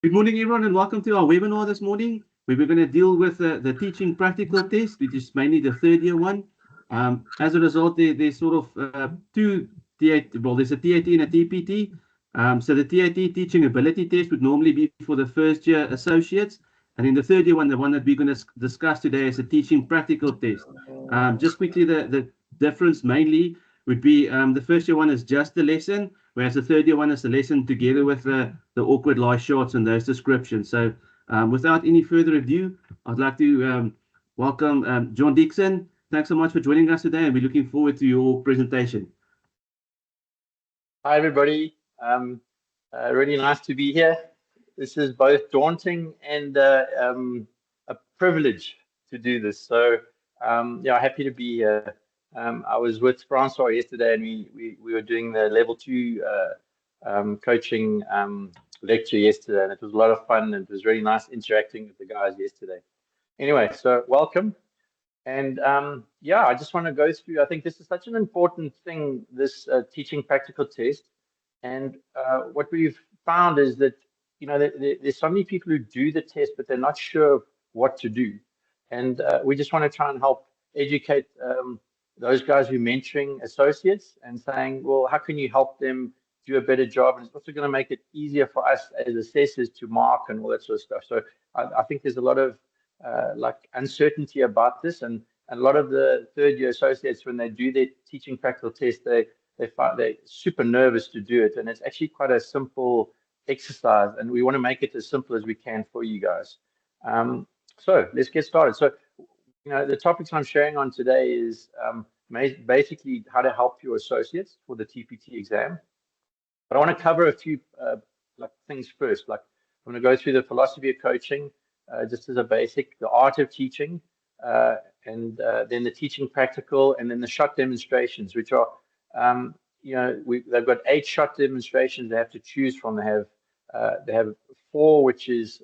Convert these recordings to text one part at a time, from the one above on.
Good morning, everyone, and welcome to our webinar this morning, where we're going to deal with the teaching practical test, which is mainly the third year one. As a result, there's sort of two TAT, well, there's a TAT and a TPT. So the TAT teaching ability test would normally be for the first year associates. And in the third year one, the one that we're going to discuss today is a teaching practical test. Just quickly, the difference mainly would be the first year one is just the lesson, whereas the third year one is the lesson together with the awkward lie shots and those descriptions. So without any further ado, I'd like to welcome John Dickson. Thanks so much for joining us today, and we're looking forward to your presentation. Hi, everybody. Really nice to be here. This is both daunting and a privilege to do this. So, yeah, happy to be here. I was with Francois yesterday, and we were doing the level 2 coaching lecture yesterday, and it was a lot of fun, and it was really nice interacting with the guys yesterday. Anyway, so welcome. And yeah, I just want to go through, I think this is such an important thing, this teaching practical test. And what we've found is that, you know, there's so many people who do the test, but they're not sure what to do. And we just want to try and help educate those guys who are mentoring associates and saying, well, how can you help them do a better job? And it's also going to make it easier for us as assessors to mark and all that sort of stuff. So I think there's a lot of like uncertainty about this, and a lot of the third year associates, when they do their teaching practical test, they're super nervous to do it, and it's actually quite a simple exercise, and we want to make it as simple as we can for you guys. So let's get started. So, you know, the topics I'm sharing on today is basically how to help your associates for the TPT exam. But I want to cover a few like things first. Like I'm going to go through the philosophy of coaching, just as a basic, the art of teaching, and then the teaching practical, and then the shot demonstrations, which are, you know, they've got 8 shot demonstrations they have to choose from. They have 4, which is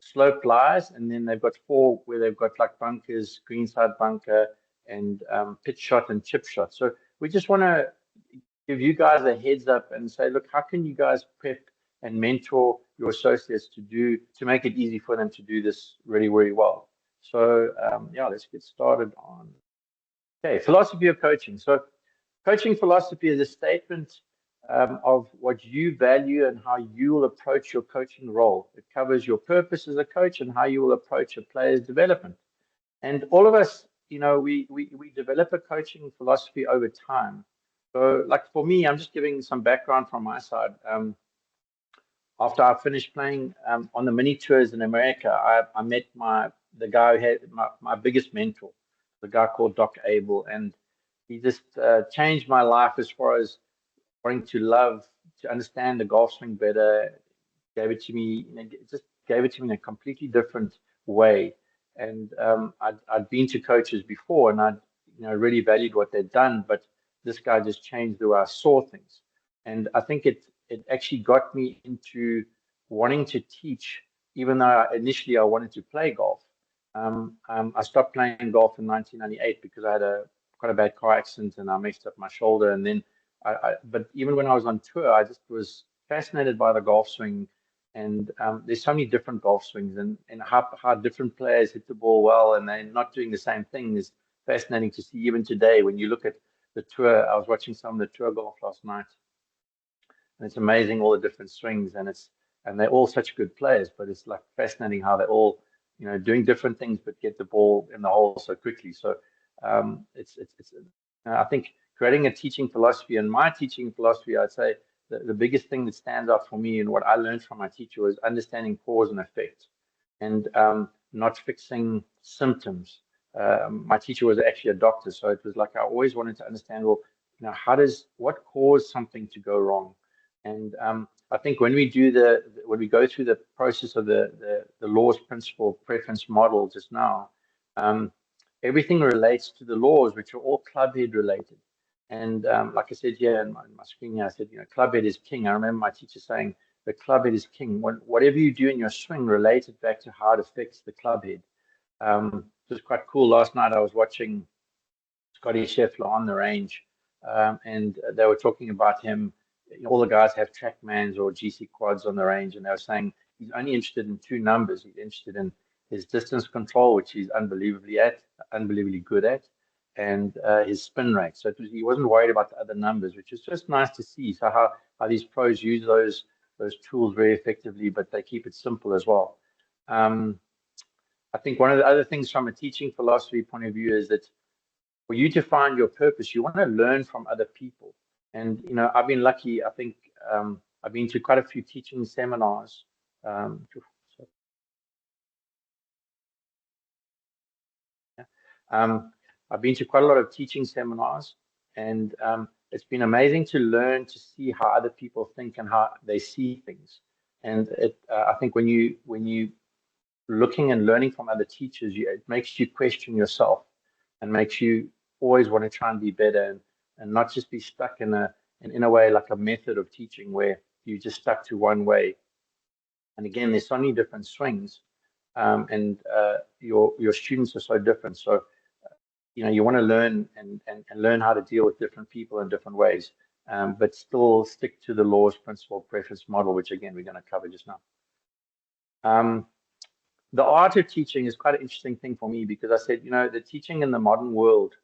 slope lies, and then they've got 4 where they've got like bunkers, greenside bunker, and pitch shot and chip shot. So we just want to give you guys a heads up and say, look, how can you guys prep and mentor your associates to make it easy for them to do this really, really well. So yeah, let's get started on. Okay, philosophy of coaching. So coaching philosophy is a statement of what you value and how you will approach your coaching role. It covers your purpose as a coach and how you will approach a player's development. And all of us, you know, we develop a coaching philosophy over time. So like for me, I'm just giving some background from my side. After I finished playing on the mini tours in America, I met the guy who had my biggest mentor, the guy called Doc Abel, and he just changed my life as far as wanting to understand the golf swing better. Gave it to me, you know, just gave it to me in a completely different way. And I'd been to coaches before, and I'd, you know, really valued what they'd done, but this guy just changed the way I saw things. And I think it actually got me into wanting to teach, even though initially I wanted to play golf. I stopped playing golf in 1998 because I had quite a bad car accident and I messed up my shoulder. And then, but even when I was on tour, I just was fascinated by the golf swing. And there's so many different golf swings, and how different players hit the ball well, and they're not doing the same thing is fascinating to see even today. When you look at the tour, I was watching some of the tour golf last night. And it's amazing all the different swings, and they're all such good players. But it's like fascinating how they're all, you know, doing different things but get the ball in the hole so quickly. So I think creating a teaching philosophy, and my teaching philosophy, I'd say the biggest thing that stands out for me and what I learned from my teacher was understanding cause and effect, and not fixing symptoms. My teacher was actually a doctor, so it was like I always wanted to understand, well, you know, what caused something to go wrong. And I think when we go through the process of the laws, principle, preference model just now, everything relates to the laws, which are all clubhead related. And like I said here in my screen here, I said, you know, clubhead is king. I remember my teacher saying the clubhead is king. Whatever you do in your swing, relate it back to how it affects the clubhead. It was quite cool. Last night I was watching Scotty Scheffler on the range, and they were talking about him. All the guys have TrackMans or GC quads on the range, and they were saying he's only interested in two numbers. He's interested in his distance control, which he's unbelievably good at, and his spin rate. So he wasn't worried about the other numbers, which is just nice to see. So how these pros use those tools very effectively, but they keep it simple as well. I think one of the other things from a teaching philosophy point of view is that for you to find your purpose, you want to learn from other people. And, I've been lucky. I think I've been to quite a few teaching seminars. I've been to quite a lot of teaching seminars, and it's been amazing to learn to see how other people think and how they see things. And I think when you looking and learning from other teachers, it makes you question yourself and makes you always want to try and be better and not just be stuck in a way like a method of teaching where you just stuck to one way. And again, there's so many different swings, and your students are so different. So you want to learn and learn how to deal with different people in different ways, but still stick to the laws, principle, preference model, which again we're going to cover just now. The art of teaching is quite an interesting thing for me because I said, the teaching in the modern world,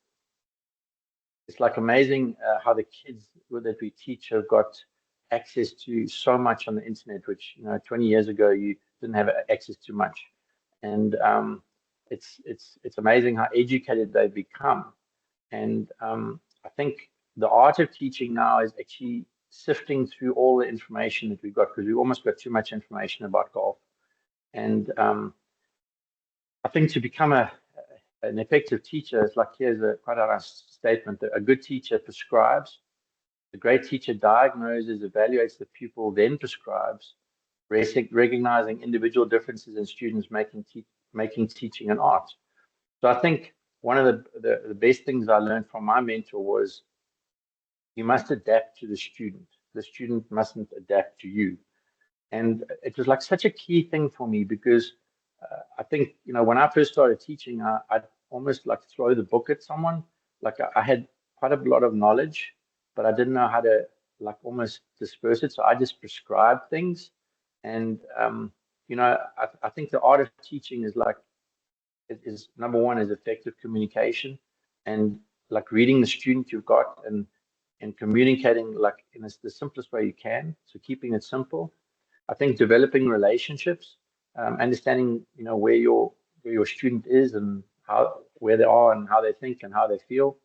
it's like amazing how the kids that we teach have got access to so much on the internet, which 20 years ago you didn't have access to much, and it's amazing how educated they've become. And I think the art of teaching now is actually sifting through all the information that we've got because we've almost got too much information about golf. And I think to become an effective teacher, it's like here's quite a nice statement that a good teacher prescribes, a great teacher diagnoses, evaluates the pupil, then prescribes, recognizing individual differences in students making teaching an art. So I think one of the best things I learned from my mentor was you must adapt to the student. The student mustn't adapt to you. And it was like such a key thing for me because I think, when I first started teaching, I'd almost like throw the book at someone. Like I had quite a lot of knowledge, but I didn't know how to like almost disperse it. So I just prescribed things. And, I think the art of teaching is like, it is number one is effective communication and like reading the student you've got and communicating like in the simplest way you can. So keeping it simple. I think developing relationships, understanding where your student is and where they are and how they think and how they feel.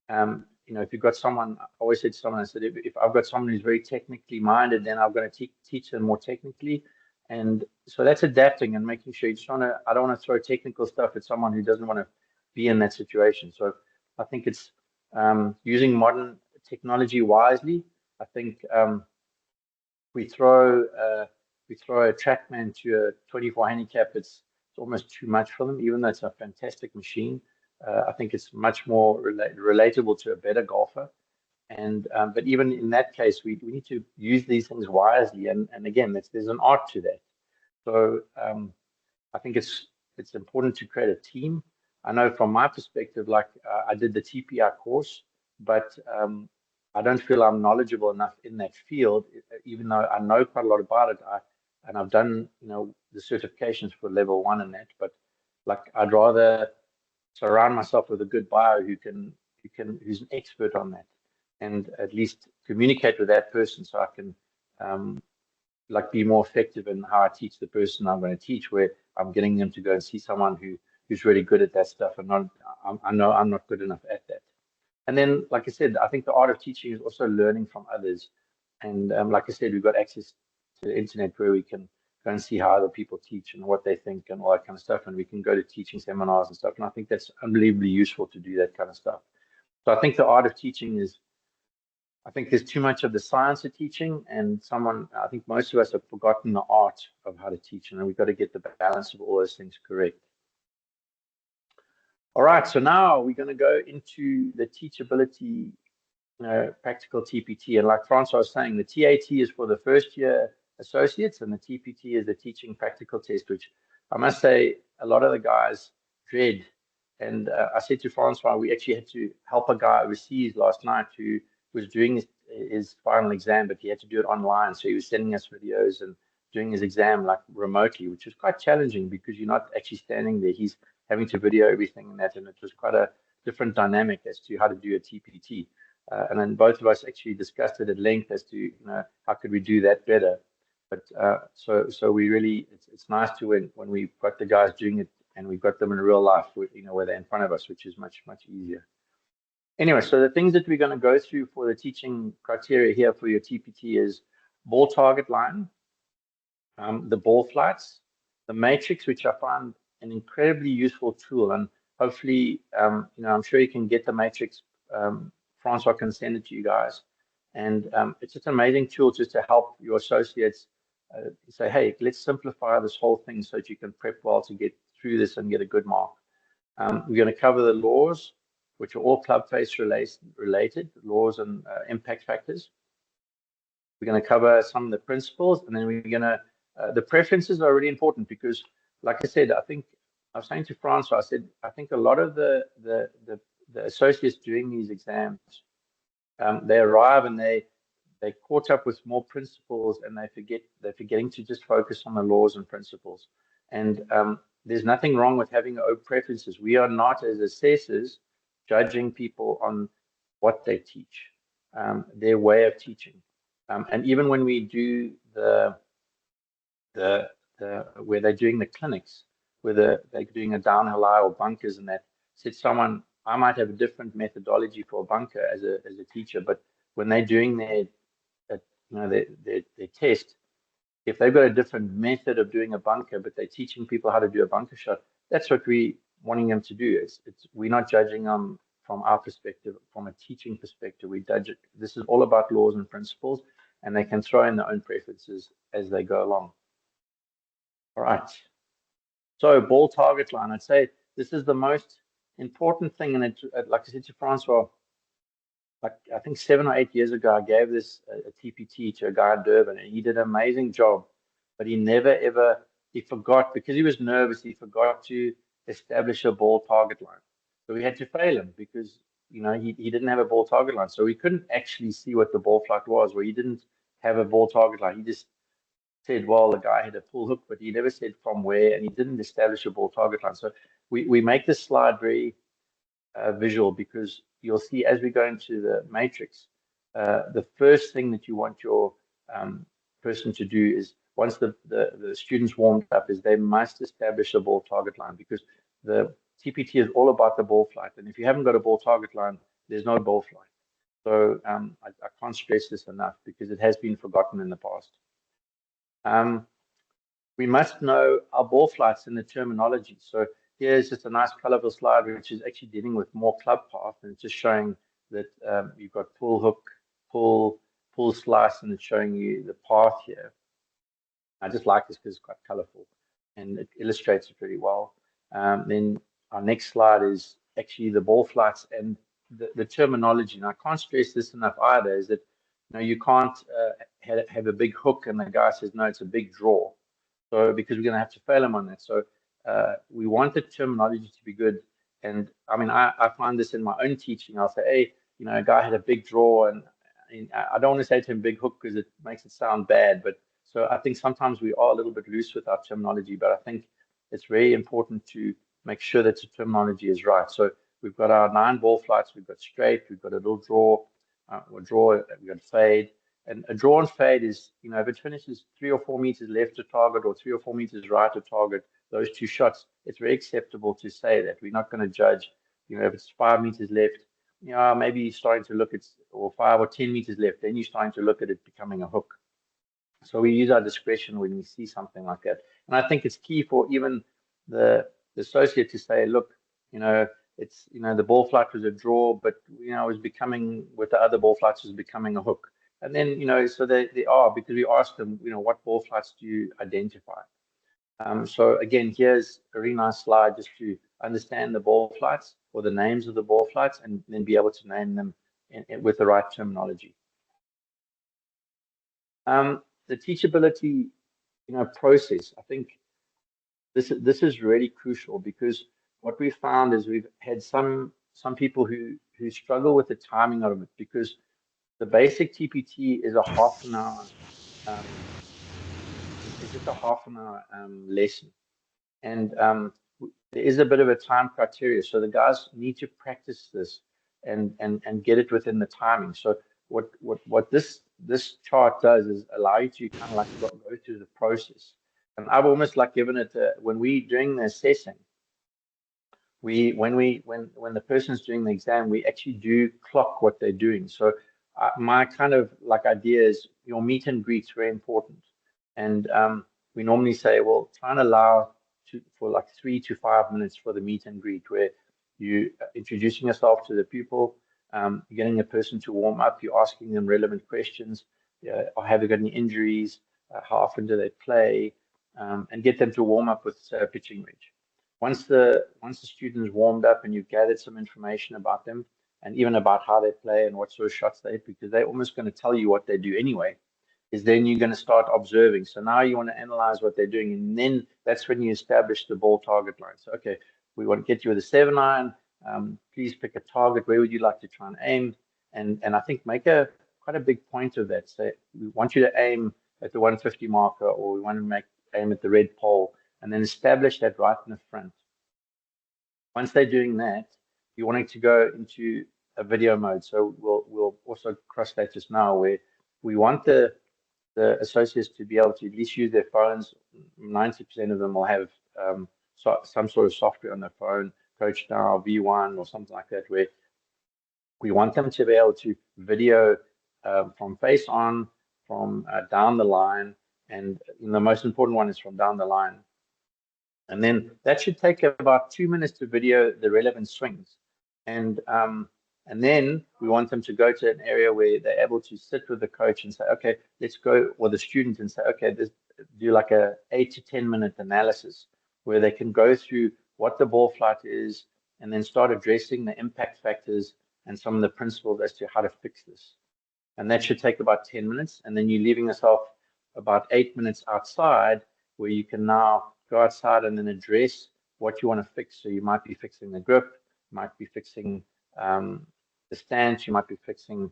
If you've got someone, I always said to someone, I said, if I've got someone who's very technically minded, then I'm going to teach them more technically. And so that's adapting and making sure I don't want to throw technical stuff at someone who doesn't want to be in that situation. So I think it's using modern technology wisely. I think we throw a TrackMan to a 24 handicap, it's almost too much for them, even though it's a fantastic machine. I think it's much more relatable to a better golfer. And but even in that case, we need to use these things wisely. And again, there's an art to that. So I think it's important to create a team. I know from my perspective, like I did the TPI course, but I don't feel I'm knowledgeable enough in that field, even though I know quite a lot about it. And I've done, the certifications for level 1 in that. But like, I'd rather surround myself with a good buyer who's an expert on that, and at least communicate with that person so I can like be more effective in how I teach the person I'm going to teach, where I'm getting them to go and see someone who's really good at that stuff, and I know I'm not good enough at that. And then, like I said, I think the art of teaching is also learning from others. And like I said, we've got access to the internet where we can go and see how other people teach and what they think and all that kind of stuff. And we can go to teaching seminars and stuff. And I think that's unbelievably useful to do that kind of stuff. So I think the art of teaching I think there's too much of the science of teaching, and I think most of us have forgotten the art of how to teach, and we've got to get the balance of all those things correct. All right, so now we're going to go into the teachability, practical TPT. And like Francois was saying, the TAT is for the first year associates, and the TPT is the teaching practical test, which I must say a lot of the guys dread. And I said to Francois, we actually had to help a guy overseas last night who was doing his final exam, but he had to do it online. So he was sending us videos and doing his exam like remotely, which was quite challenging because you're not actually standing there. He's having to video everything and that, and it was quite a different dynamic as to how to do a TPT. And then both of us actually discussed it at length as to how could we do that better. But so we really it's nice to when we've got the guys doing it and we've got them in real life, where they're in front of us, which is much easier. Anyway, so the things that we're going to go through for the teaching criteria here for your TPT is ball target line, the ball flights, the matrix, which I find an incredibly useful tool, and hopefully, I'm sure you can get the matrix. Francois can send it to you guys, and it's just an amazing tool just to help your associates say, hey, let's simplify this whole thing so that you can prep well to get through this and get a good mark. We're going to cover the laws, which are all club face related laws and impact factors. We're going to cover some of the principles, and then we're going to the preferences are really important because, like I said, I was saying to Francois, I said, I think a lot of the associates doing these exams, they arrive and they caught up with more principles and they're forgetting to just focus on the laws and principles. And there's nothing wrong with having our own preferences. We are not, as assessors, judging people on what they teach, their way of teaching. And even when we do where they're doing the clinics, where they're doing a downhill lie or bunkers and that, said someone, I might have a different methodology for a bunker as a teacher, but when they're doing their test, if they've got a different method of doing a bunker, but they're teaching people how to do a bunker shot, that's what we're wanting them to do. We're not judging them from our perspective, from a teaching perspective. We judge it. This is all about laws and principles, and they can throw in their own preferences as they go along. All right. So ball target line, I'd say this is the most important thing. And like I said to Francois, like I think 7 or 8 years ago, I gave this a TPT to a guy in Durban, and he did an amazing job. But he never ever, he forgot, because he was nervous, he forgot to establish a ball target line. So we had to fail him because he didn't have a ball target line. So we couldn't actually see what the ball flight was, where he didn't have a ball target line. He just said, well, the guy had a pull hook, but he never said from where, and he didn't establish a ball target line. So we make this slide very visual, because you'll see as we go into the matrix, the first thing that you want your person to do is, once the students warmed up, is they must establish a ball target line, because the TPT is all about the ball flight. And if you haven't got a ball target line, there's no ball flight. So I can't stress this enough, because it has been forgotten in the past. We must know our ball flights and the terminology. So here's just a nice colorful slide, which is actually dealing with more club path, and it's just showing that you've got pull hook, pull slice, and it's showing you the path here. I just like this because it's quite colorful and it illustrates it pretty well. Then our next slide is actually the ball flights and the terminology. And I can't stress this enough either, is that you can't have a big hook and the guy says, no, it's a big draw. So because we're going to have to fail him on that. So we want the terminology to be good. And I mean, I find this in my own teaching. I'll say, hey, a guy had a big draw, and I don't want to say to him big hook because it makes it sound bad. But so I think sometimes we are a little bit loose with our terminology, but I think it's very important to make sure that the terminology is right. So we've got our 9 ball flights, we've got straight, we've got a little draw, we've got fade. And a draw and fade is, if it finishes 3 or 4 meters left of target or 3 or 4 meters right of target, those 2 shots, it's very acceptable to say that. We're not going to judge, if it's 5 meters left, maybe you're starting to look at, or 5 or 10 meters left, then you're starting to look at it becoming a hook. So we use our discretion when we see something like that. And I think it's key for even the associate to say, look, it's, the ball flight was a draw, but, it was becoming, with the other ball flights, was becoming a hook. And then, so they are, because we asked them, what ball flights do you identify? So again, here's a really nice slide just to understand the ball flights or the names of the ball flights, and then be able to name them with the right terminology. The teachability, process, I think this is really crucial, because what we found is we've had some people who struggle with the timing of it, because the basic TPT is a half an hour. It's just a half an hour lesson. And there is a bit of a time criteria. So the guys need to practice this and get it within the timing. So what this chart does is allow you to kind of like go through the process. And I've almost like given it when we doing the assessing, when the person's doing the exam, we actually do clock what they're doing. So my kind of like idea is your meet and greet's very important, and we normally say, well, try and allow for like 3 to 5 minutes for the meet and greet, where you introducing yourself to the pupil, getting a person to warm up, you're asking them relevant questions, or have they got any injuries, how often do they play, and get them to warm up with pitching wedge. Once the students warmed up and you've gathered some information about them and even about how they play and what sort of shots they hit, because they're almost going to tell you what they do anyway, is then you're going to start observing. So now you want to analyze what they're doing, and then that's when you establish the ball target line. So okay, we want to get you with a 7-iron. Please pick a target. Where would you like to try and aim? And I think make quite a big point of that. Say we want you to aim at the 150 marker, or we want to aim at the red pole, and then establish that right in the front. Once they're doing that, you want it to go into a video mode. So we'll also cross that just now, where we want the associates to be able to at least use their phones. 90% of them will have some sort of software on their phone, Coach Now, V1 or something like that, where we want them to be able to video from face on, from down the line, and the most important one is from down the line. And then that should take about 2 minutes to video the relevant swings. And then we want them to go to an area where they're able to sit with the coach and say, okay, let's go, or the student, and say, okay, do like a 8 to 10 minute analysis where they can go through what the ball flight is and then start addressing the impact factors and some of the principles as to how to fix this. And that should take about 10 minutes. And then you're leaving yourself about 8 minutes outside, where you can now go outside and then address what you want to fix. So you might be fixing the grip, might be fixing the stance, you might be fixing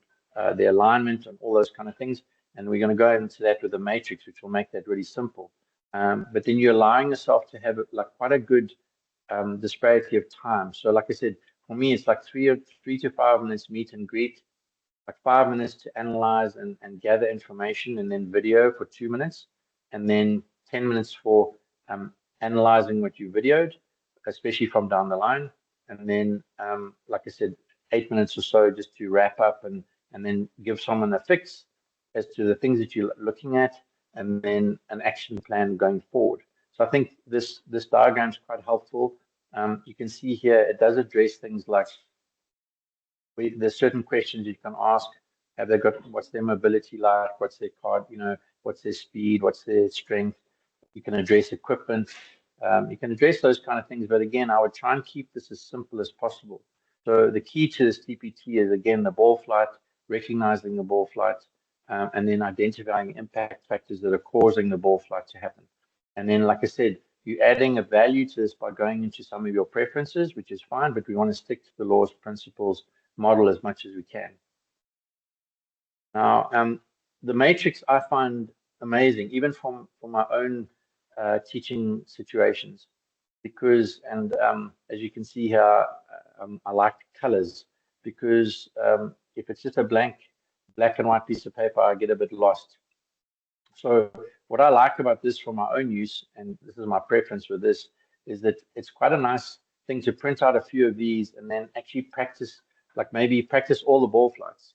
the alignment and all those kind of things. And we're going to go into that with a matrix, which will make that really simple. But then you're allowing yourself to have like quite a good disparity of time. So like I said, for me, it's like 3 to 5 minutes meet and greet, like 5 minutes to analyze and gather information, and then video for 2 minutes, and then 10 minutes for analyzing what you videoed, especially from down the line. And then, like I said, 8 minutes or so just to wrap up and then give someone a fix as to the things that you're looking at, and then an action plan going forward. So I think this diagram is quite helpful. You can see here, it does address things like there's certain questions you can ask. Have they got, what's their mobility like? What's their card, what's their speed? What's their strength? You can address equipment. You can address those kind of things. But again, I would try and keep this as simple as possible. So the key to this TPT is, again, the ball flight, recognizing the ball flight, and then identifying impact factors that are causing the ball flight to happen. And then, like I said, you're adding a value to this by going into some of your preferences, which is fine, but we want to stick to the laws, principles, model as much as we can. Now, the matrix I find amazing, even from my own teaching situations, because, and as you can see here, I like colors, because if it's just a black and white piece of paper, I get a bit lost. So what I like about this for my own use, and this is my preference with this, is that it's quite a nice thing to print out a few of these and then actually practice, like maybe practice all the ball flights.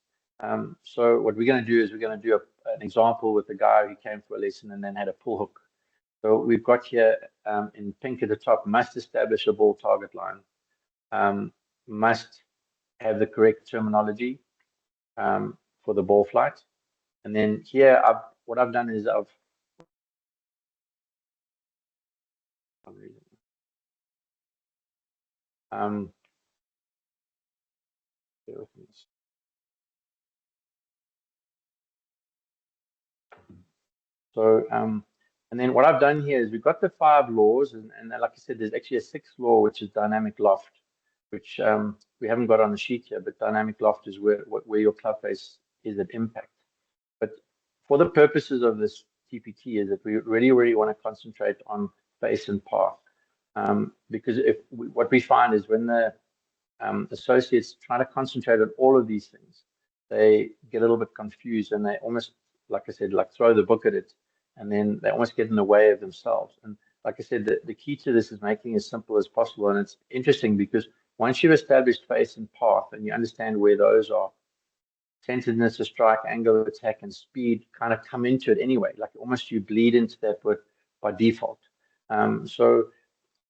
So what we're going to do is we're going to do an example with the guy who came for a lesson and then had a pull hook. So we've got here in pink at the top, must establish a ball target line, must have the correct terminology for the ball flight. And then here, what I've done is so and then what I've done here is we've got the 5 laws, and like I said, there's actually a 6th law, which is dynamic loft, which we haven't got on the sheet here, but dynamic loft is where your club face is at impact. But for the purposes of this TPT is that we really want to concentrate on face and path. Because what we find is when the associates try to concentrate on all of these things, they get a little bit confused and they almost, like I said, like throw the book at it, and then they almost get in the way of themselves. And like I said, the key to this is making it as simple as possible. And it's interesting because once you've established face and path and you understand where those are, centeredness of strike, angle of attack, and speed kind of come into it anyway. Like almost you bleed into that by default. So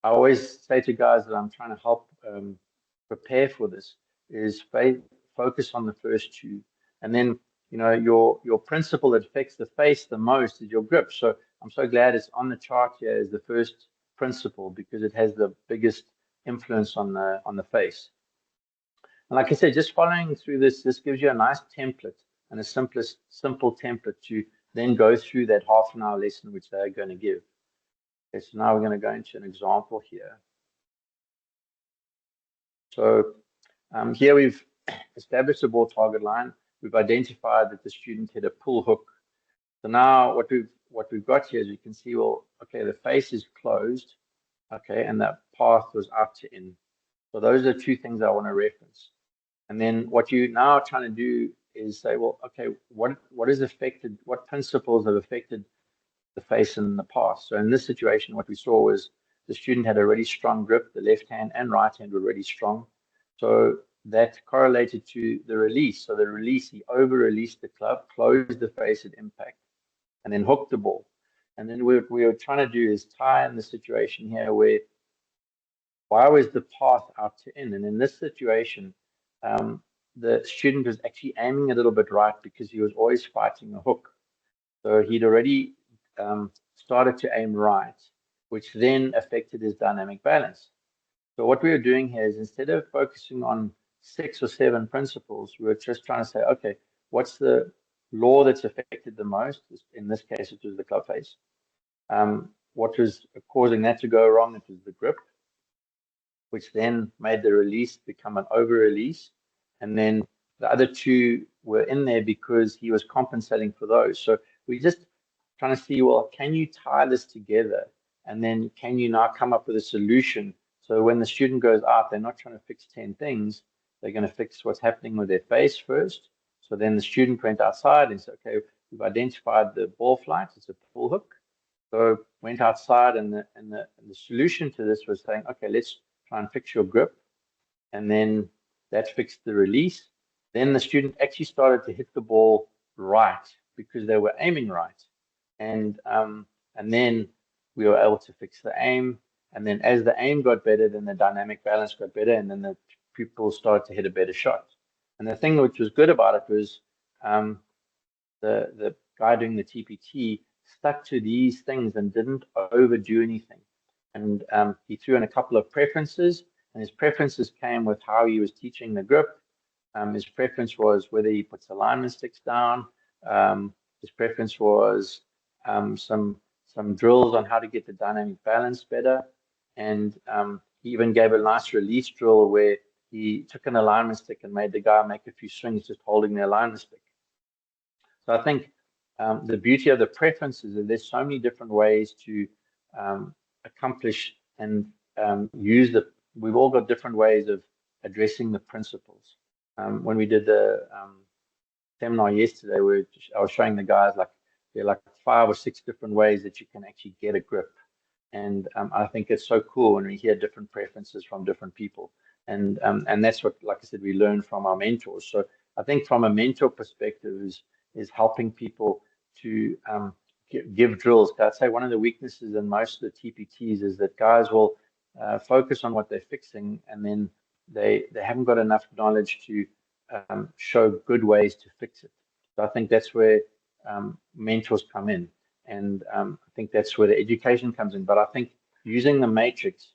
I always say to guys that I'm trying to help prepare for this is focus on the first two, and then your principle that affects the face the most is your grip. So I'm so glad it's on the chart here as the first principle because it has the biggest influence on the face. And like I said, just following through this gives you a nice template and a simple template to then go through that half an hour lesson which they're going to give. Okay, so now we're going to go into an example here. So here we've established a ball target line. We've identified that the student hit a pull hook. So now what we've got here is you can see, well, okay, the face is closed, okay, and that path was out to in. So those are two things I want to reference. And then what you now are trying to do is say, well, okay, what is affected, what principles have affected the face and the path? So in this situation, what we saw was the student had a really strong grip, the left hand and right hand were really strong. So that correlated to the release. So the release, he over-released the club, closed the face at impact, and then hooked the ball. And then what we were trying to do is tie in the situation here where why was the path out to in? And in this situation, the student was actually aiming a little bit right because he was always fighting a hook. So he'd already started to aim right, which then affected his dynamic balance. So what we were doing here is instead of focusing on 6 or 7 principles, we were just trying to say, okay, what's the law that's affected the most? In this case, it was the club face. What was causing that to go wrong? It was the grip, which then made the release become an over-release. And then the other two were in there because he was compensating for those. So we just trying to see, well, can you tie this together? And then can you now come up with a solution? So when the student goes out, they're not trying to fix 10 things. They're going to fix what's happening with their face first. So then the student went outside and said, okay, we've identified the ball flight. It's a pull hook. So went outside and the solution to this was saying, okay, let's try and fix your grip. And then that fixed the release. Then the student actually started to hit the ball right because they were aiming right. And then we were able to fix the aim. And then as the aim got better, then the dynamic balance got better. And then the pupils started to hit a better shot. And the thing which was good about it was the guy doing the TPT stuck to these things and didn't overdo anything. And he threw in a couple of preferences, and his preferences came with how he was teaching the grip. His preference was whether he puts alignment sticks down. His preference was some drills on how to get the dynamic balance better. And he even gave a nice release drill where he took an alignment stick and made the guy make a few swings just holding the alignment stick. So I think the beauty of the preferences is there's so many different ways to accomplish and use we've all got different ways of addressing the principles. When we did the seminar yesterday, I was showing the guys there are like 5 or 6 different ways that you can actually get a grip. And I think it's so cool when we hear different preferences from different people. And that's what, like I said, we learn from our mentors. So I think from a mentor perspective is helping people to give drills. I'd say one of the weaknesses in most of the TPTs is that guys will focus on what they're fixing, and then they haven't got enough knowledge to show good ways to fix it. So I think that's where mentors come in, and I think that's where the education comes in. But I think using the matrix,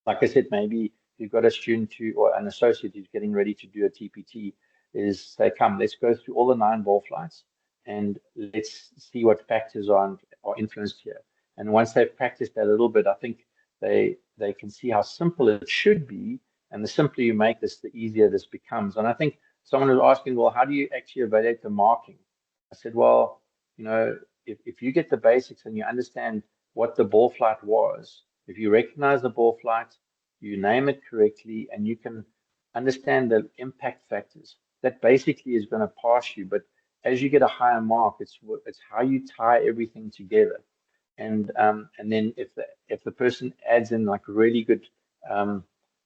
like I said, maybe you've got a student or an associate who's getting ready to do a TPT, is say, come, let's go through all the 9 ball flights and let's see what factors are influenced here. And once they've practiced that a little bit, I think they can see how simple it should be. And the simpler you make this, the easier this becomes. And I think someone was asking, well, how do you actually evaluate the marking? I said, well, if you get the basics and you understand what the ball flight was, if you recognize the ball flight, you name it correctly, and you can understand the impact factors, that basically is going to pass you. But as you get a higher mark, it's how you tie everything together. And then if the person adds in like really good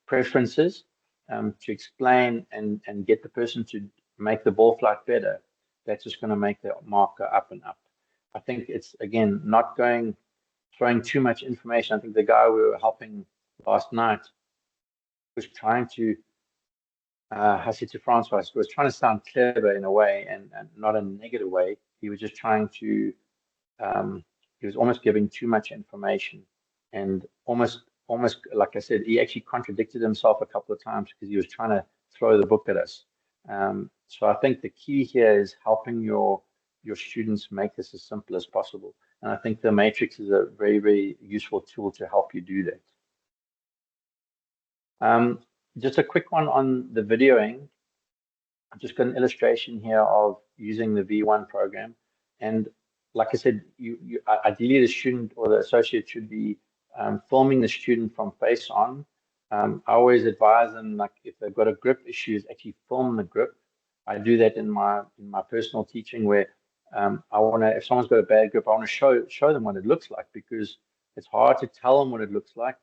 preferences to explain and get the person to make the ball flight better, that's just going to make the mark go up and up. I think it's, again, not throwing too much information. I think the guy we were helping last night was trying to, I said to Francois, was trying to sound clever in a way and not in a negative way. He was just trying to, he was almost giving too much information, and almost like I said, he actually contradicted himself a couple of times because he was trying to throw the book at us. So I think the key here is helping your students make this as simple as possible. And I think the matrix is a very, very useful tool to help you do that. Just a quick one on the videoing. I've just got an illustration here of using the V1 program. And like I said, ideally the student or the associate should be filming the student from face on. I always advise them, like if they've got a grip issue, is actually film the grip. I do that in my personal teaching, where I want to, if someone's got a bad grip, I want to show them what it looks like, because it's hard to tell them what it looks like.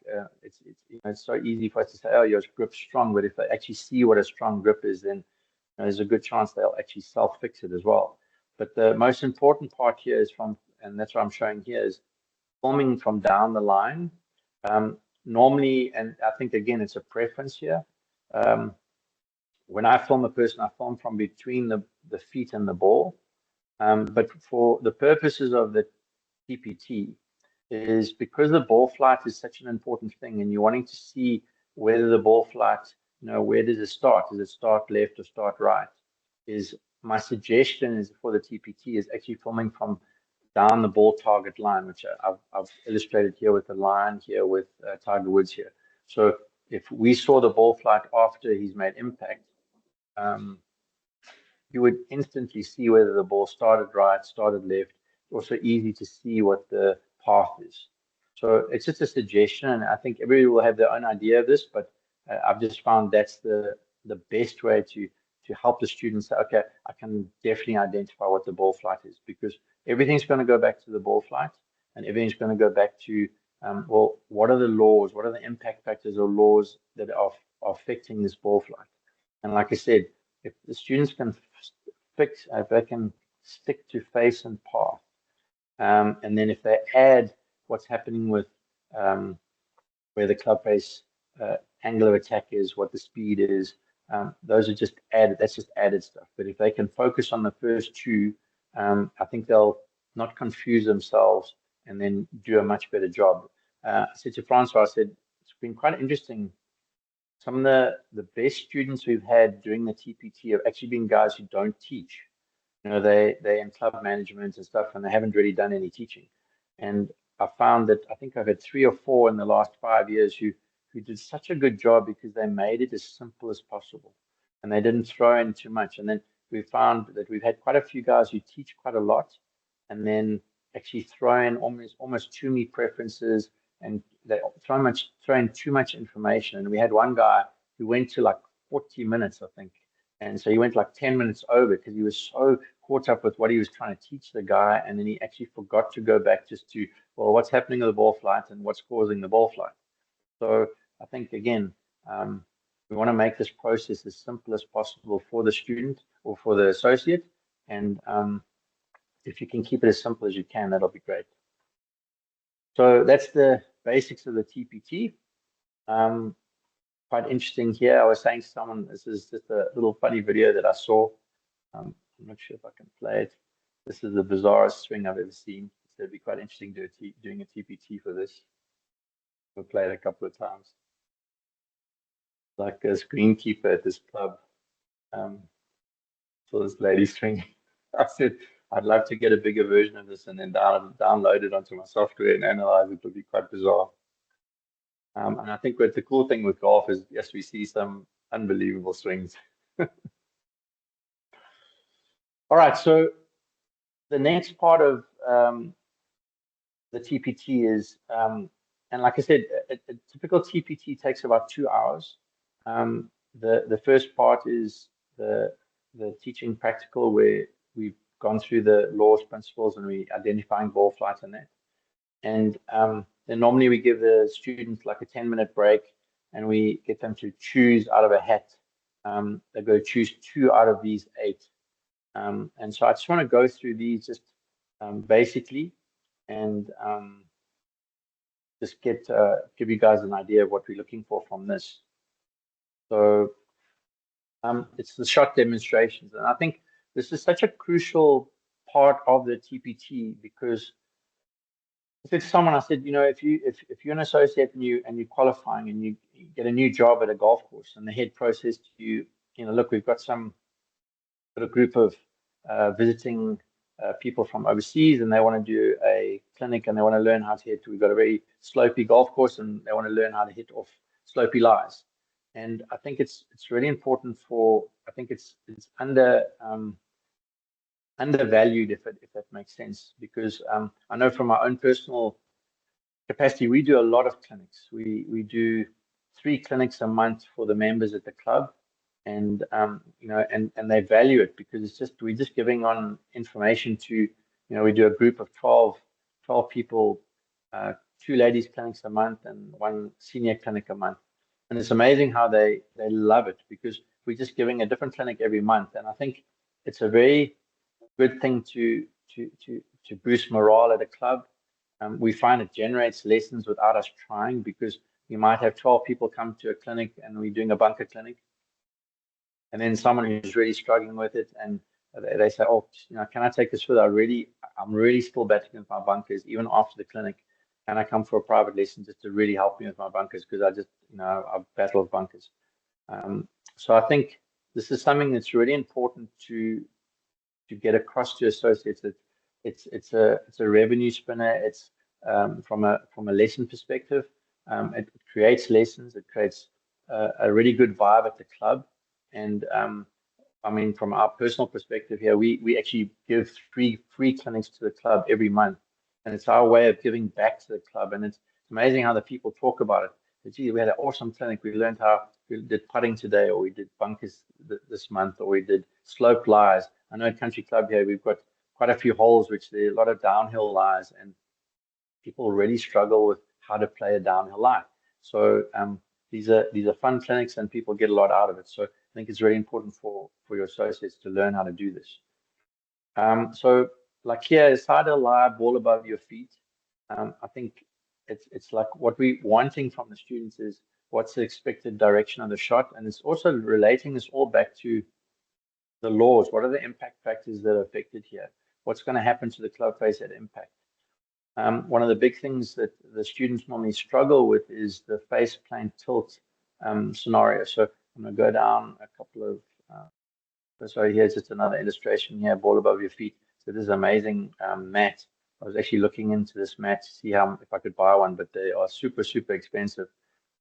It's so easy for us to say, oh, your grip's strong, but if they actually see what a strong grip is, then there's a good chance they'll actually self-fix it as well. But the most important part here is and that's what I'm showing here, is filming from down the line. Normally, and I think again, it's a preference here. When I film a person, I film from between the feet and the ball. But for the purposes of the TPT, is because the ball flight is such an important thing, and you're wanting to see whether the ball flight, where does it start? Does it start left or start right? Is my suggestion is for the TPT is actually filming from down the ball target line, which I've illustrated here with the line here with Tiger Woods here. So if we saw the ball flight after he's made impact, you would instantly see whether the ball started right, started left. Also easy to see what the path is. So it's just a suggestion, and I think everybody will have their own idea of this, but I've just found that's the best way to help the students say, okay, I can definitely identify what the ball flight is, because everything's going to go back to the ball flight, and everything's going to go back to, well, what are the laws? What are the impact factors or laws that are affecting this ball flight? And like I said, if the students can if they can stick to face and path, and then if they add what's happening with where the club face angle of attack is, what the speed is, those are just added. That's just added stuff. But if they can focus on the first two, I think they'll not confuse themselves and then do a much better job. I said to Francois, I said, it's been quite interesting. Some of the best students we've had during the TPT have actually been guys who don't teach. They're in club management and stuff, and they haven't really done any teaching. And I found that I think I've had 3 or 4 in the last 5 years who did such a good job because they made it as simple as possible, and they didn't throw in too much. And then we found that we've had quite a few guys who teach quite a lot, and then actually throw in almost too many preferences, and they throw in too much information. And we had one guy who went to like 40 minutes, I think. And so he went like 10 minutes over because he was so caught up with what he was trying to teach the guy. And then he actually forgot to go back just to, well, what's happening with the ball flight and what's causing the ball flight. So I think, again, we want to make this process as simple as possible for the student or for the associate. And if you can keep it as simple as you can, that'll be great. So that's the basics of the TPT. Quite interesting here. I was saying to someone, this is just a little funny video that I saw. I'm not sure if I can play it. This is the bizarrest swing I've ever seen. So it'd be quite interesting doing a TPT for this. We'll play it a couple of times. Like a greenkeeper at this club. So this lady swing. I said, I'd love to get a bigger version of this and then download it onto my software and analyze it. It would be quite bizarre. And I think what the cool thing with golf is, yes, we see some unbelievable swings. All right, so the next part of the TPT is, and like I said, a typical TPT takes about 2 hours. The first part is the teaching practical, where we've gone through the laws, principles, and we identifying ball flight and that. And then normally we give the students like a 10-minute break, and we get them to choose out of a hat. They go choose 2 out of these 8. And so I just want to go through these just basically, and just give you guys an idea of what we're looking for from this. So it's the shot demonstrations, and I think this is such a crucial part of the TPT, because I said to someone, I said, if you're an associate and you're qualifying and you get a new job at a golf course, and the head pro says to you, look, we've got a group of visiting people from overseas, and they want to do a clinic, and they want to learn how to hit. We've got a very slopey golf course, and they want to learn how to hit off slopey lies. And I think it's really important I think it's undervalued, if that makes sense, because I know from our own personal capacity, we do a lot of clinics. We do 3 clinics a month for the members at the club, and and they value it, because we're just giving on information to, we do a group of 12 people, 2 ladies clinics a month and 1 senior clinic a month. And it's amazing how they love it, because we're just giving a different clinic every month. And I think it's a very good thing to boost morale at a club. We find it generates lessons without us trying, because we might have 12 people come to a clinic, and we're doing a bunker clinic, and then someone who's really struggling with it, and they say, oh, can I take this further? I'm really still battling with my bunkers, even after the clinic. And I come for a private lesson just to really help me with my bunkers, because I battle with bunkers. So I think this is something that's really important to get across to associates, that it's a revenue spinner. It's from a lesson perspective, it creates lessons. It creates a really good vibe at the club. And I mean, from our personal perspective here, we actually give 3 free clinics to the club every month, and it's our way of giving back to the club. And it's amazing how the people talk about it. Gee, we had an awesome clinic. We learned how we did putting today, or we did bunkers this month, or we did slope lies. I know at Country Club here, we've got quite a few holes, which there are a lot of downhill lies, and people really struggle with how to play a downhill lie. So these are fun clinics, and people get a lot out of it. So I think it's really important for your associates to learn how to do this. So like here, side of the lie, ball above your feet. I think it's like what we're wanting from the students is what's the expected direction of the shot, and it's also relating this all back to the laws. What are the impact factors that are affected here? What's going to happen to the club face at impact? One of the big things that the students normally struggle with is the face plane tilt scenario. So I'm going to go down a couple of, sorry, here's just another illustration here, ball above your feet. So this is amazing mat. I was actually looking into this mat to see if I could buy one, but they are super, super expensive.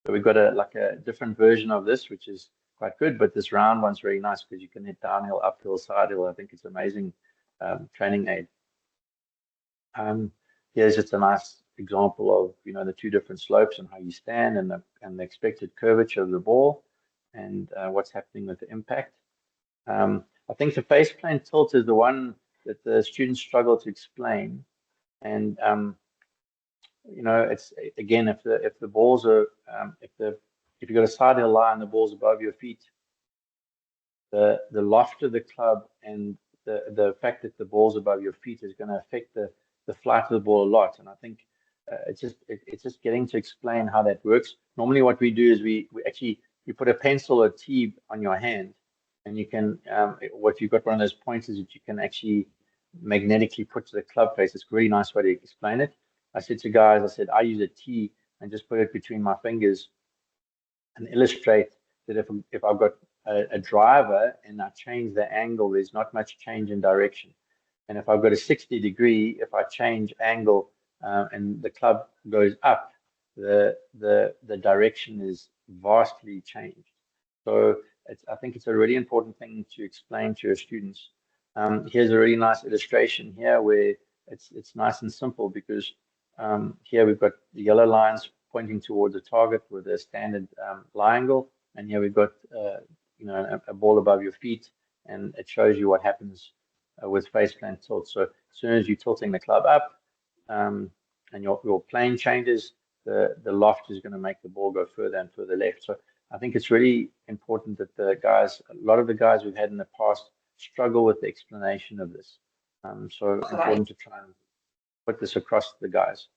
So we've got a different version of this, which is quite good, but this round one's really nice, because you can hit downhill, uphill, sidehill. I think it's amazing training aid. Here's just a nice example of the 2 different slopes and how you stand, and the expected curvature of the ball, and what's happening with the impact. I think the face plane tilt is the one that the students struggle to explain, and it's again, if the balls are if you've got a side hill lie and the ball's above your feet, the loft of the club and the fact that the ball's above your feet is going to affect the flight of the ball a lot. And I think it's just getting to explain how that works. Normally what we do is we actually you put a pencil or T on your hand, and you can what you've got one of those pointers that you can actually magnetically put to the club face. It's a really nice way to explain it. I said to guys, I use a T and just put it between my fingers and illustrate that if I've got a driver and I change the angle, there's not much change in direction. And if I've got a 60-degree, if I change angle and the club goes up, the direction is vastly changed. So I think it's a really important thing to explain to your students. Here's a really nice illustration here where it's nice and simple because here we've got the yellow lines pointing towards a target with a standard lie angle, and here we've got a ball above your feet, and it shows you what happens with face plant tilt. So as soon as you're tilting the club up and your plane changes, the loft is going to make the ball go further and further left. So I think it's really important that a lot of the guys we've had in the past struggle with the explanation of this. So important to try and put this across to the guys.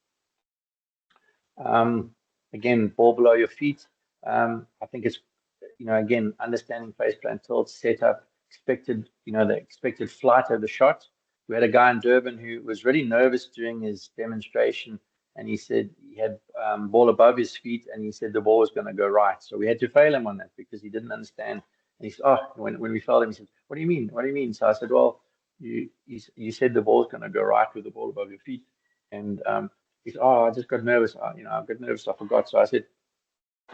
Again, ball below your feet. I think it's, again, understanding face plant tilt, setup, the expected flight of the shot. We had a guy in Durban who was really nervous during his demonstration, and he said he had ball above his feet, and he said the ball was going to go right. So we had to fail him on that because he didn't understand. And he said, when we failed him, he said, "What do you mean? What do you mean?" So I said, "Well, you said the ball's going to go right with the ball above your feet." And he said, "I just got nervous. I got nervous. I forgot." So I said,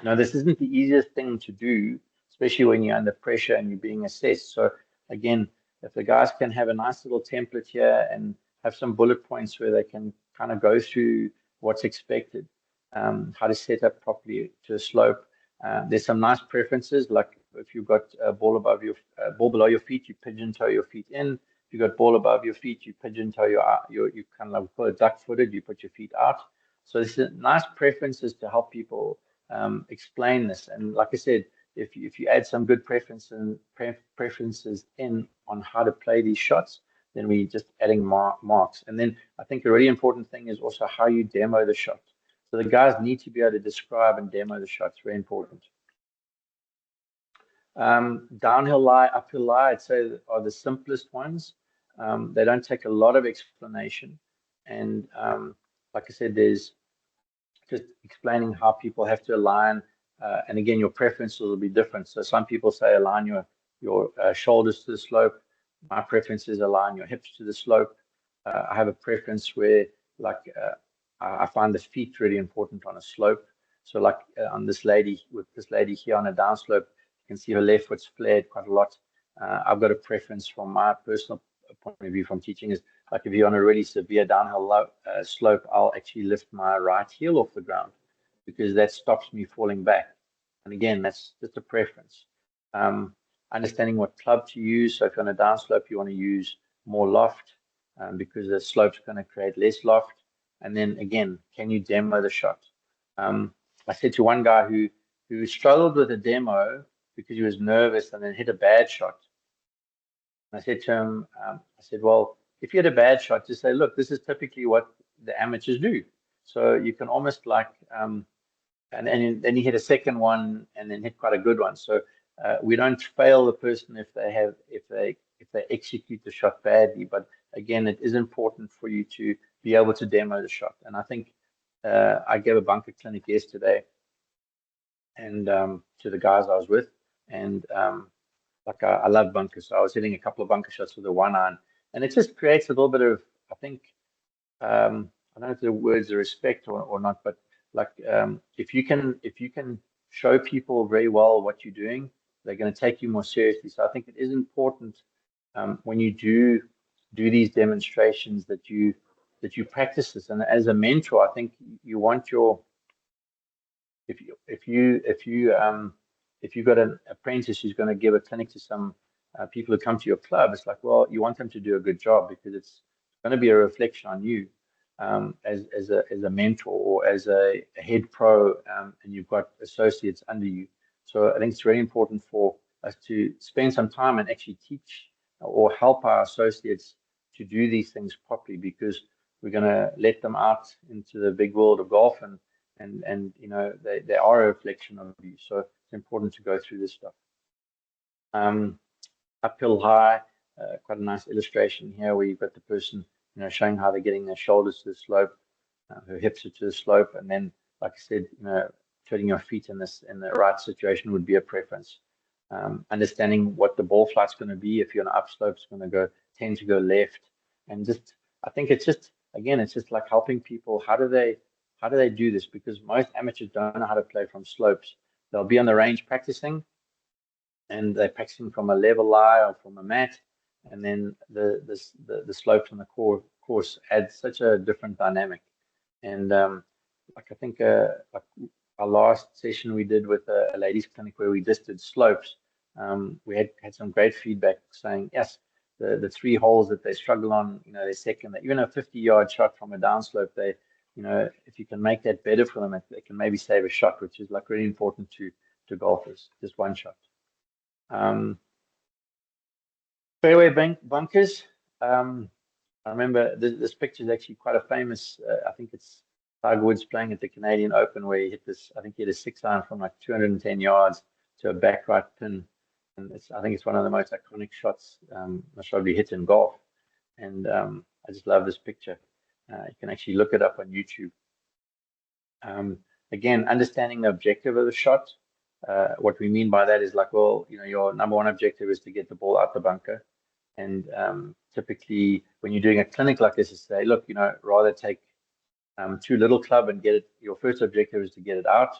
"No, this isn't the easiest thing to do, especially when you're under pressure and you're being assessed." So again, if the guys can have a nice little template here and have some bullet points where they can kind of go through what's expected, how to set up properly to a slope. There's some nice preferences, like if you've got a ball below your feet, you pigeon toe your feet in. If you've got ball above your feet, you pigeon toe you kind of like call it duck footed, you put your feet out. So there's nice preferences to help people explain this. And like I said, if you add some good preferences in on how to play these shots, then we're just adding marks. And then I think a really important thing is also how you demo the shot. So the guys need to be able to describe and demo the shot. It's very important. Downhill lie, uphill lie, I'd say are the simplest ones. They don't take a lot of explanation. And like I said, there's just explaining how people have to align. And again, your preferences will be different. So some people say align your shoulders to the slope. My preference is align your hips to the slope. I have a preference where, I find the feet really important on a slope. So like on this lady here on a downslope, you can see her left foot's flared quite a lot. I've got a preference from my personal point of view from teaching is like if you're on a really severe downhill slope, I'll actually lift my right heel off the ground because that stops me falling back. And again, that's just a preference. Understanding what club to use. So if you're on a downslope, you want to use more loft because the slope's going to create less loft. And then again, can you demo the shot? I said to one guy who struggled with a demo because he was nervous and then hit a bad shot. And I said to him, well, if you had a bad shot, just say, look, this is typically what the amateurs do. So you can almost and then he hit a second one and then hit quite a good one. So we don't fail the person if they execute the shot badly. But again, it is important for you to be able to demo the shot. And I think I gave a bunker clinic yesterday, and to the guys I was with, and I love bunkers, so I was hitting a couple of bunker shots with a 1-iron, and it just creates a little bit of, I think, I don't know if the words are respect or not, but if you can show people very well what you're doing, they're going to take you more seriously. So I think it is important when you do these demonstrations that you practice this. And as a mentor, I think you want if you've got an apprentice who's going to give a clinic to some people who come to your club, it's like, well, you want them to do a good job because it's going to be a reflection on you as a mentor or as a head pro, and you've got associates under you. So I think it's very important for us to spend some time and actually teach or help our associates to do these things properly, because we're going to let them out into the big world of golf, and they are a reflection of you. So it's important to go through this stuff. Uphill high, quite a nice illustration here where you've got the person showing how they're getting their shoulders to the slope, her hips are to the slope, and then, like I said, putting your feet in the right situation would be a preference. Understanding what the ball flight's going to be. If you're on an upslope, it's going to tend to go left, and I think it's just like helping people. How do they do this? Because most amateurs don't know how to play from slopes. They'll be on the range practicing, and they're practicing from a level lie or from a mat, and then the slopes on the course, adds such a different dynamic. And like I think like our last session we did with a ladies clinic where we just did slopes, we had some great feedback saying, yes, the three holes that they struggle on, you know, their second, even a 50-yard shot from a downslope, they, you know, if you can make that better for them, they can maybe save a shot, which is like really important to golfers, just one shot. Fairway bunkers. I remember this picture is actually quite a famous. I think it's Tiger Woods playing at the Canadian Open where he hit this. I think he hit a 6-iron from like 210 yards to a back right pin, and I think it's one of the most iconic shots most probably hit in golf. And I just love this picture. You can actually look it up on YouTube. Again, understanding the objective of the shot. What we mean by that is like, well, you know, your number one objective is to get the ball out the bunker. And typically, when you're doing a clinic like this, is say, look, you know, rather take too little club and get it. Your first objective is to get it out.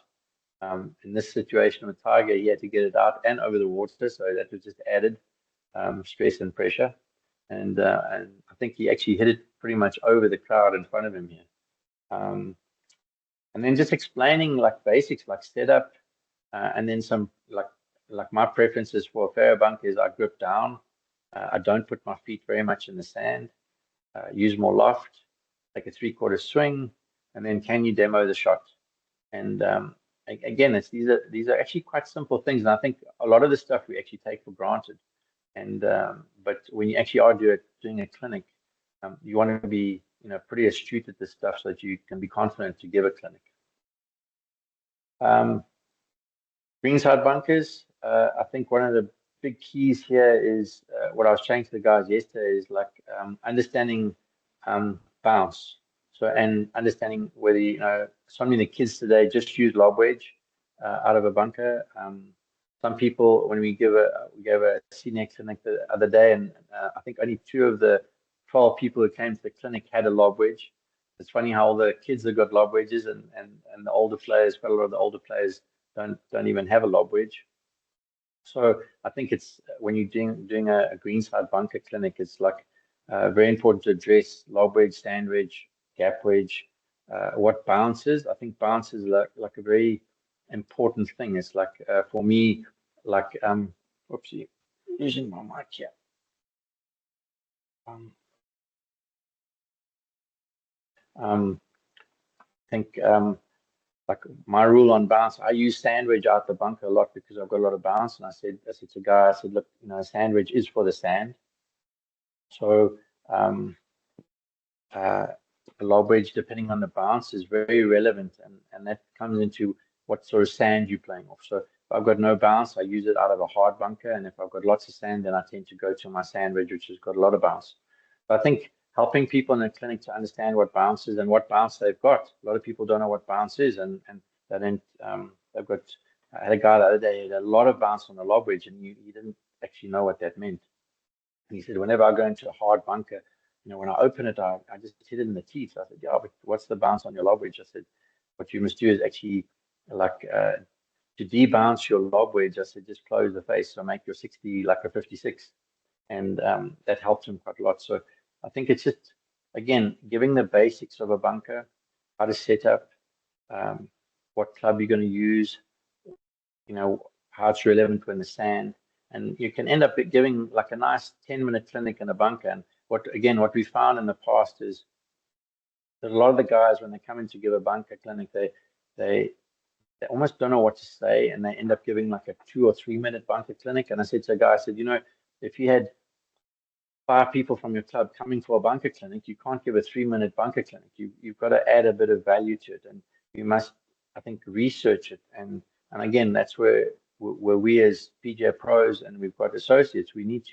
In this situation with Tiger, he had to get it out and over the water, so that was just added stress and pressure. And I think he actually hit it pretty much over the crowd in front of him here. And then just explaining like basics, like setup, and then some like my preferences for a fairway bunker is I grip down. I don't put my feet very much in the sand. Use more loft, take a 3/4 swing, and then can you demo the shot? And again, these are actually quite simple things, and I think a lot of the stuff we actually take for granted. And but when you actually are doing a clinic, you want to be, you know, pretty astute at this stuff so that you can be confident to give a clinic. Greenside bunkers. I think one of the big keys here is what I was saying to the guys yesterday is like understanding bounce. So, and understanding whether, you know, so many of the kids today just use lob wedge out of a bunker. Some people, when we gave a senior clinic the other day, and I think only 2 of the 12 people who came to the clinic had a lob wedge. It's funny how all the kids have got lob wedges, and the older players, quite a lot of the older players don't even have a lob wedge. So I think it's when you're doing a greenside bunker clinic, it's like very important to address lob wedge, stand wedge, gap wedge, what bounces. I think bounce is like a very important thing. It's like for me, like whoopsie, using my mic here. I think like my rule on bounce, I use sand wedge out the bunker a lot because I've got a lot of bounce. And I said to a guy, I said, look, you know, sand wedge is for the sand. So a lob wedge, depending on the bounce, is very relevant, and that comes into what sort of sand you're playing off. So if I've got no bounce, I use it out of a hard bunker, and if I've got lots of sand, then I tend to go to my sand wedge, which has got a lot of bounce. But I think helping people in the clinic to understand what bounce is and what bounce they've got. A lot of people don't know what bounce is, and then they've got. I had a guy the other day, he had a lot of bounce on the lob wedge, and he didn't actually know what that meant. And he said, whenever I go into a hard bunker, you know, when I open it, I just hit it in the teeth. I said, yeah, but what's the bounce on your lob wedge? I said, what you must do is actually like to debounce your lob wedge. I said, just close the face, so make your 60 like a 56, and that helps him quite a lot. So I think it's just, again, giving the basics of a bunker, how to set up, what club you're going to use, you know, how it's relevant when the sand, and you can end up giving like a nice 10-minute clinic in a bunker. And what we found in the past is that a lot of the guys, when they come in to give a bunker clinic, they almost don't know what to say, and they end up giving like a 2 or 3 minute bunker clinic. And I said to a guy, I said, you know, if you had 5 people from your club coming for a bunker clinic, you can't give a 3-minute bunker clinic. You've got to add a bit of value to it, and you must, I think, research it. And again, that's where we as PGA pros, and we've got associates, we need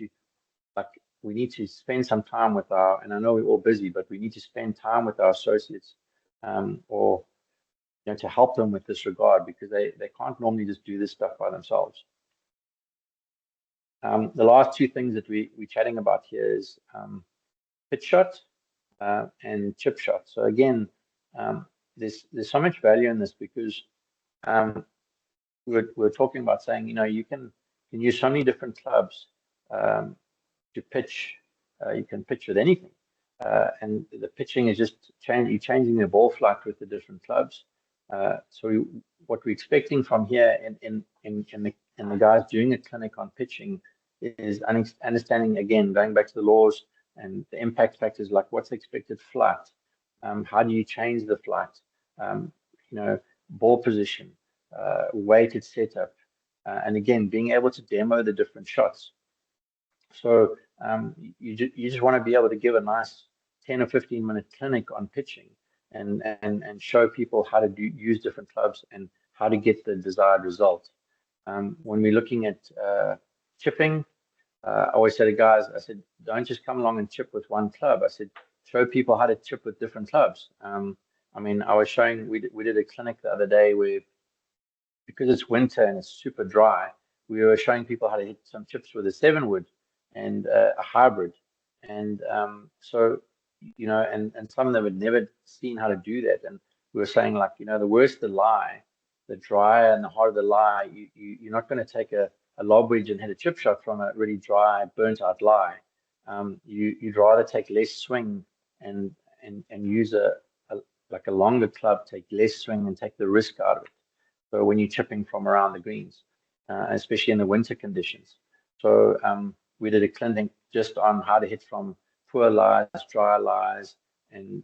to spend some time with our, and I know we're all busy, but we need to spend time with our associates, or, you know, to help them with this regard, because they can't normally just do this stuff by themselves. The last 2 things that we're chatting about here is pitch shot and chip shot. So again, there's so much value in this, because we're talking about saying, you know, you can use so many different clubs to pitch. You can pitch with anything. and the pitching is just you're changing the ball flight with the different clubs. What we're expecting from here in the guys doing a clinic on pitching is understanding, again, going back to the laws and the impact factors, like what's the expected flight, how do you change the flight, ball position, weighted setup, and again, being able to demo the different shots. So you just want to be able to give a nice 10 or 15-minute clinic on pitching and show people how to use different clubs and how to get the desired result. When we're looking at chipping, I always say to guys, I said, don't just come along and chip with one club. I said, show people how to chip with different clubs. I mean, I was showing, we did a clinic the other day where, because it's winter and it's super dry, we were showing people how to hit some chips with a 7-wood and a hybrid. And and some of them had never seen how to do that. And we were saying, like, the worse the lie, the drier and the harder the lie, you're not going to take a lob wedge and hit a chip shot from a really dry, burnt out lie. You'd rather take less swing and use a longer club, take less swing and take the risk out of it. So when you're chipping from around the greens, especially in the winter conditions. So we did a clinic just on how to hit from poor lies, dry lies, and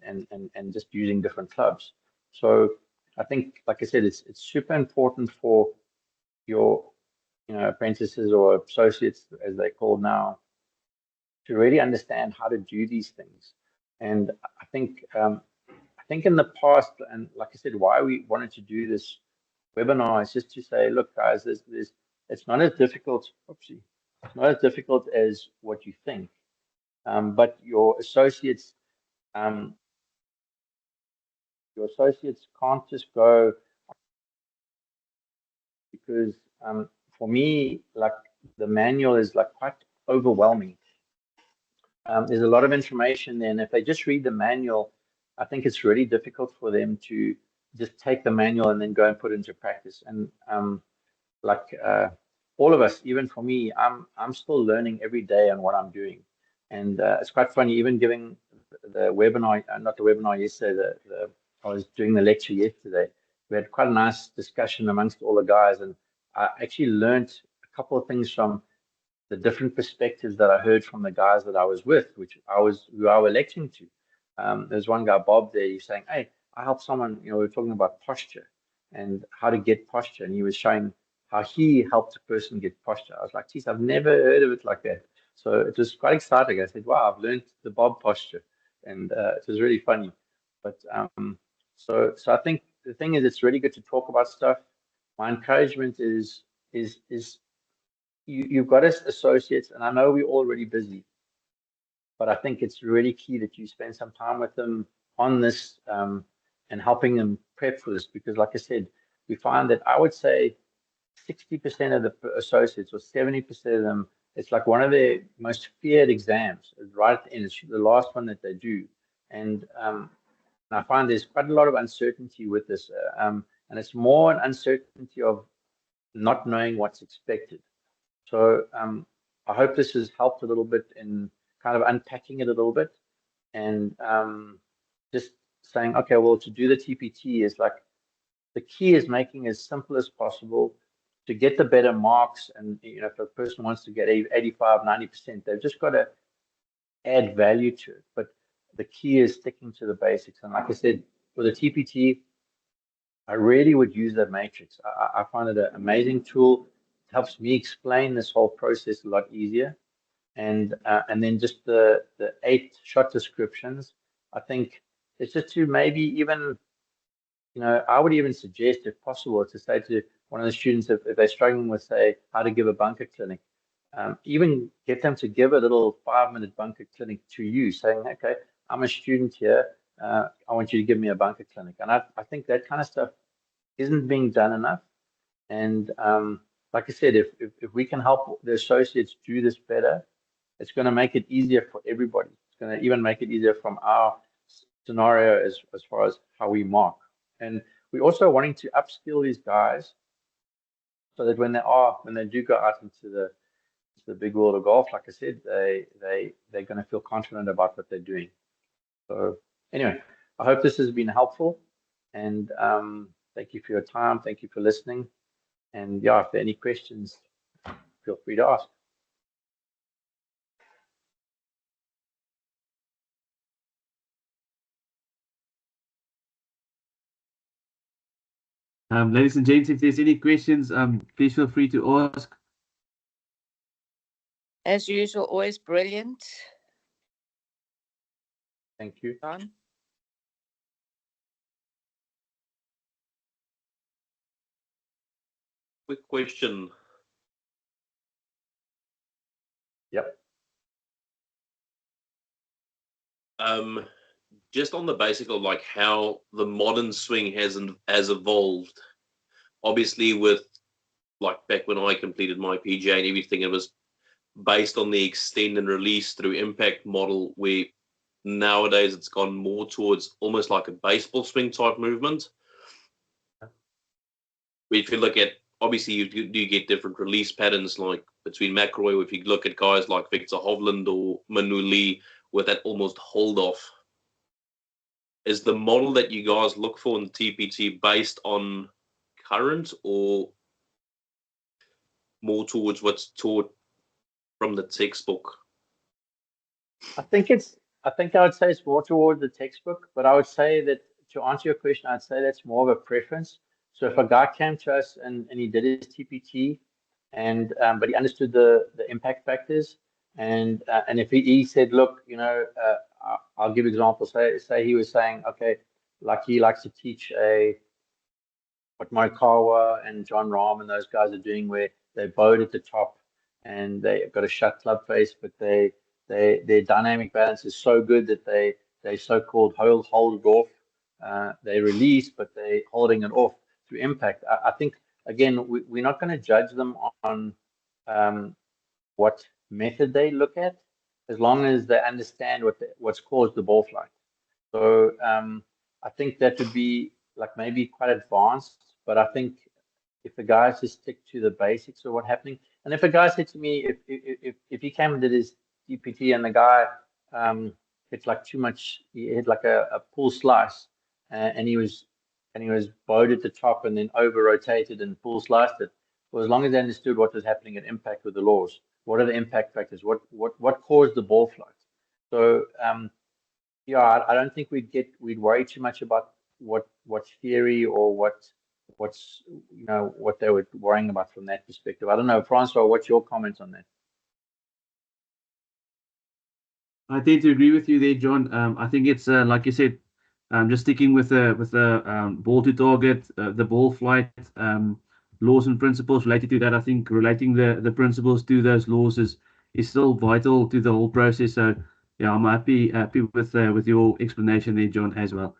just using different clubs. So I think, like I said, it's super important for your apprentices or associates, as they're called now, to really understand how to do these things. And I think in the past, and like I said, why we wanted to do this webinar is just to say, look, guys, it's not as difficult. Oopsie, it's not as difficult as what you think. But your associates can't just go, because for me, like, the manual is like quite overwhelming. There's a lot of information there, and if they just read the manual, I think it's really difficult for them to just take the manual and then go and put it into practice. And all of us, even for me, I'm still learning every day on what I'm doing. And it's quite funny, even giving the webinar, not the webinar yesterday, I was doing the lecture yesterday. We had quite a nice discussion amongst all the guys, and I actually learned a couple of things from the different perspectives that I heard from the guys that I was with, who I was lecturing to. There's one guy, Bob, there, he's saying, hey, I helped someone, we were talking about posture and how to get posture. And he was showing how he helped a person get posture. I was like, geez, I've never heard of it like that. So it was quite exciting. I said, wow, I've learned the Bob posture. And it was really funny. But so I think the thing is, it's really good to talk about stuff. My encouragement is you've got associates, and I know we're already busy, but I think it's really key that you spend some time with them on this and helping them prep for this, because like I said, we find that I would say 60% of the associates or 70% of them, it's like one of their most feared exams, right at the end. It's the last one that they do. And I find there's quite a lot of uncertainty with this. And it's more an uncertainty of not knowing what's expected. So I hope this has helped a little bit in kind of unpacking it a little bit, and just saying, okay, well, to do the TPT is like, the key is making it as simple as possible to get the better marks. And if a person wants to get 85, 90%, they've just got to add value to it. But the key is sticking to the basics. And like I said, for the TPT, I really would use that matrix. I find it an amazing tool. It helps me explain this whole process a lot easier. And then just the 8 shot descriptions, I think it's just to maybe even, I would even suggest, if possible, to say to one of the students, if they're struggling with, say, how to give a bunker clinic, even get them to give a little 5-minute bunker clinic to you, saying, okay, I'm a student here. I want you to give me a bunker clinic. And I think that kind of stuff isn't being done enough. And like I said, if we can help the associates do this better, it's going to make it easier for everybody. It's going to even make it easier from our scenario as far as how we mark. And we're also wanting to upskill these guys so that when they do go out into the big world of golf, like I said, they're going to feel confident about what they're doing. So anyway, I hope this has been helpful, and thank you for your time. Thank you for listening. And yeah, if there are any questions, feel free to ask. Ladies and gents, if there's any questions, please feel free to ask. As usual, always brilliant. Thank you. John. Quick question. Yep. Just on the basic of like how the modern swing has evolved. Obviously, with like back when I completed my PGA and everything, it was based on the extend and release through impact model, where nowadays it's gone more towards almost like a baseball swing type movement. If you look at, obviously you do get different release patterns like between McIlroy. If you look at guys like Victor Hovland or Manu Lee with that almost hold off, is the model that you guys look for in the TPT based on current or more towards what's taught from the textbook? I think I would say it's more towards the textbook, but I would say that to answer your question, I'd say that's more of a preference. So if a guy came to us and he did his TPT and but he understood the impact factors and if he said, look, I'll give examples. Say he was saying, okay, like he likes to teach what Morikawa and John Rahm and those guys are doing, where they bowed at the top and they've got a shut club face, but their dynamic balance is so good that they so-called hold it off. They release, but they're holding it off through impact. I think again we're not going to judge them on what method they look at, as long as they understand what's caused the ball flight. So I think that would be like maybe quite advanced, but I think if the guys just stick to the basics of what's happening, and if a guy said to me, if he came and did his DPT and the guy hit like too much, he hit like a pull slice, and he was bowed at the top and then over rotated and pull sliced it. Well, as long as they understood what was happening at impact with the laws, what are the impact factors, what caused the ball flight. So yeah, I don't think we'd worry too much about what's theory or what's what they were worrying about from that perspective. I don't know, Francois, what's your comments on that? I tend to agree with you there, John. I think it's like you said, just sticking with the ball to target, the ball flight, laws and principles related to that. I think relating the principles to those laws is still vital to the whole process. So yeah, I'm happy with your explanation there, John, as well.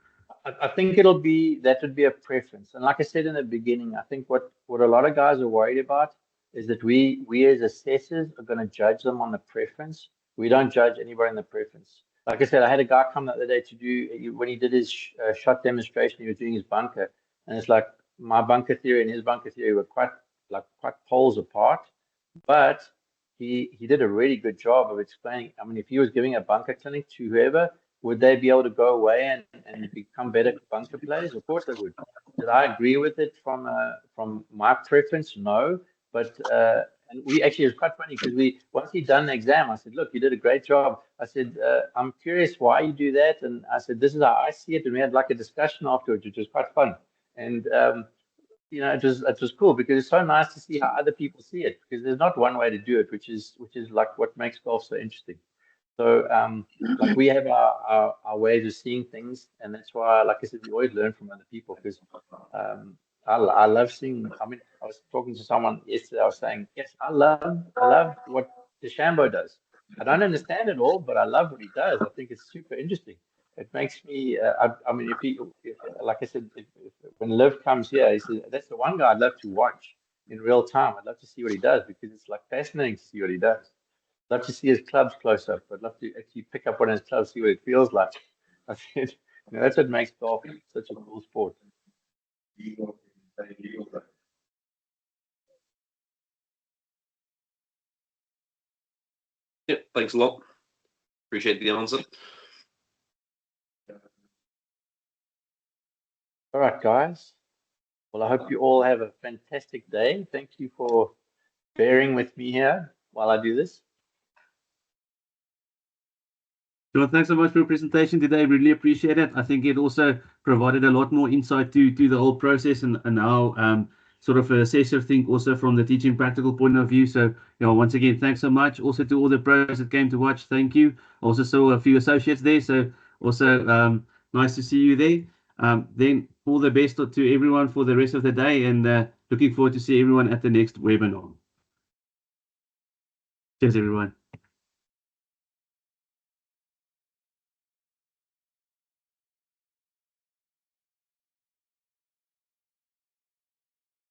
I think that would be a preference. And like I said in the beginning, I think what a lot of guys are worried about is that we as assessors are going to judge them on the preference. We don't judge anybody on the preference. Like I said, I had a guy come the other day to do, when he did his shot demonstration, he was doing his bunker. And it's like my bunker theory and his bunker theory were quite poles apart. But he did a really good job of explaining. I mean, if he was giving a bunker clinic to whoever, would they be able to go away and become better bunker players? Of course they would. Did I agree with it from my preference? No. But and we actually, it was quite funny because once he'd done the exam, I said, look, you did a great job. I said, I'm curious why you do that. And I said, this is how I see it. And we had like a discussion afterwards, which was quite fun. And it was cool because it's so nice to see how other people see it, because there's not one way to do it, which is like what makes golf so interesting. So like we have our ways of seeing things, and that's why, like I said, we always learn from other people, because I love seeing. I mean, I was talking to someone yesterday. I was saying, yes, I love what DeChambeau does. I don't understand it all, but I love what he does. I think it's super interesting. It makes me. I mean, like I said, when Liv comes here, he says that's the one guy I'd love to watch in real time. I'd love to see what he does, because it's like fascinating to see what he does. Love to see his clubs close up. I'd love to actually pick up one of his clubs, see what it feels like. I said, that's what makes golf such a cool sport. Yeah, thanks a lot. Appreciate the answer. All right, guys. Well, I hope you all have a fantastic day. Thank you for bearing with me here while I do this. John, thanks so much for your presentation today. Really appreciate it. I think it also provided a lot more insight to the whole process and how sort of assess everything also from the teaching practical point of view. So, once again, thanks so much. Also to all the pros that came to watch, thank you. Also saw a few associates there, so also nice to see you there. Then all the best to everyone for the rest of the day, and looking forward to see everyone at the next webinar. Cheers, everyone.